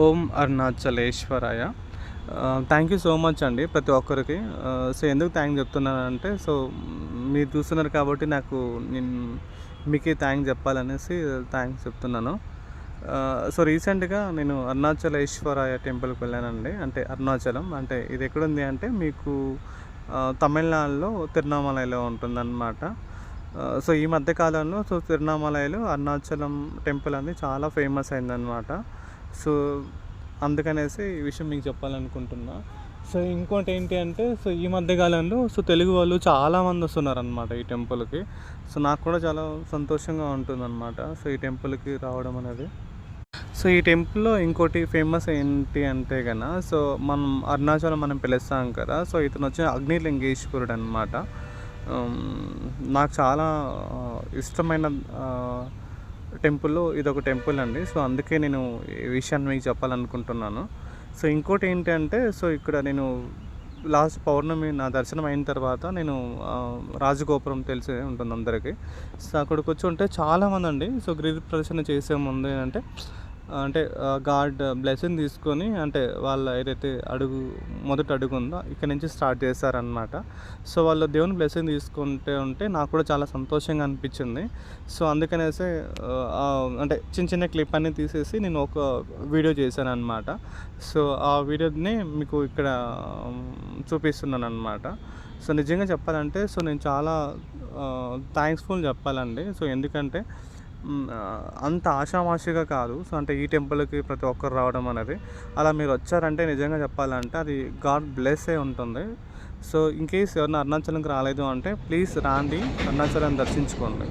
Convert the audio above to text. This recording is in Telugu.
ఓం అరుణాచలేశ్వరాయ. థ్యాంక్ యూ సో మచ్ అండి ప్రతి ఒక్కరికి. సో ఎందుకు థ్యాంక్స్ చెప్తున్నానంటే, మీరు చూస్తున్నారు కాబట్టి నేను మీకే థ్యాంక్స్ చెప్పాలనేసి థ్యాంక్స్ చెప్తున్నాను. రీసెంట్గా నేను అరుణాచలేశ్వరాయ టెంపుల్కి వెళ్ళానండి. అంటే అరుణాచలం అంటే ఇది ఎక్కడుంది అంటే మీకు తమిళనాడులో తిరువణామలైలో ఉంటుందన్నమాట. ఈ మధ్య కాలంలో తిరువణామలైలో అరుణాచలం టెంపుల్ అనేది చాలా ఫేమస్ అయిందనమాట. సో అందుకనేసి ఈ విషయం మీకు చెప్పాలనుకుంటున్నా. ఇంకోటి ఏంటి అంటే ఈ మధ్య కాలంలో తెలుగు వాళ్ళు చాలామంది వస్తున్నారనమాట ఈ టెంపుల్కి. నాకు కూడా చాలా సంతోషంగా ఉంటుందన్నమాట ఈ టెంపుల్కి రావడం అనేది. ఈ టెంపుల్‌లో ఇంకోటి ఫేమస్ ఏంటి అంటే మనం అరుణాచలం మనం పిలుస్తాం కదా! ఇతను వచ్చి అగ్నిలింగేశ్వరుడు అనమాట. నాకు చాలా ఇష్టమైన టెంపుల్‌లో ఇదొక టెంపుల్ అండి. అందుకే నేను ఈ విషయాన్ని మీకు చెప్పాలనుకుంటున్నాను. ఇంకోటి ఏంటంటే ఇక్కడ నేను లాస్ట్ పౌర్ణమి నా దర్శనం అయిన తర్వాత నేను రాజగోపురం తెలిసే ఉంటుంది అందరికీ. అక్కడికి వచ్చి ఉంటే చాలామందండి గిరి ప్రదక్షిణ చేసే ముందు అంటే గాడ్ బ్లెస్సింగ్ తీసుకొని అంటే వాళ్ళ ఏదైతే మొదటి అడుగు ఉందో ఇక్కడ నుంచి స్టార్ట్ చేస్తారనమాట. వాళ్ళు దేవుని బ్లెస్సింగ్ తీసుకుంటే నాకు కూడా చాలా సంతోషంగా అనిపించింది. అందుకనేసి అంటే చిన్న చిన్న క్లిప్ అన్నీ తీసేసి నేను ఒక వీడియో చేశాను అనమాట. ఆ వీడియోని మీకు ఇక్కడ చూపిస్తున్నాను అనమాట. నిజంగా చెప్పాలంటే నేను చాలా థ్యాంక్స్‌ఫుల్ చెప్పాలండి. ఎందుకంటే అంత ఆషామాషిగా కాదు. అంటే ఈ టెంపుల్‌కి ప్రతి ఒక్కరు రావడం అనేది. అలా మీరు వచ్చారంటే నిజంగా చెప్పాలంటే అది గాడ్ బ్లెస్ అయి ఉంటుంది. ఇన్‌కేస్ ఎవరైనా అరుణాచలంకి రాలేదు అంటే ప్లీజ్ రండి, అరుణాచలం దర్శించుకోండి.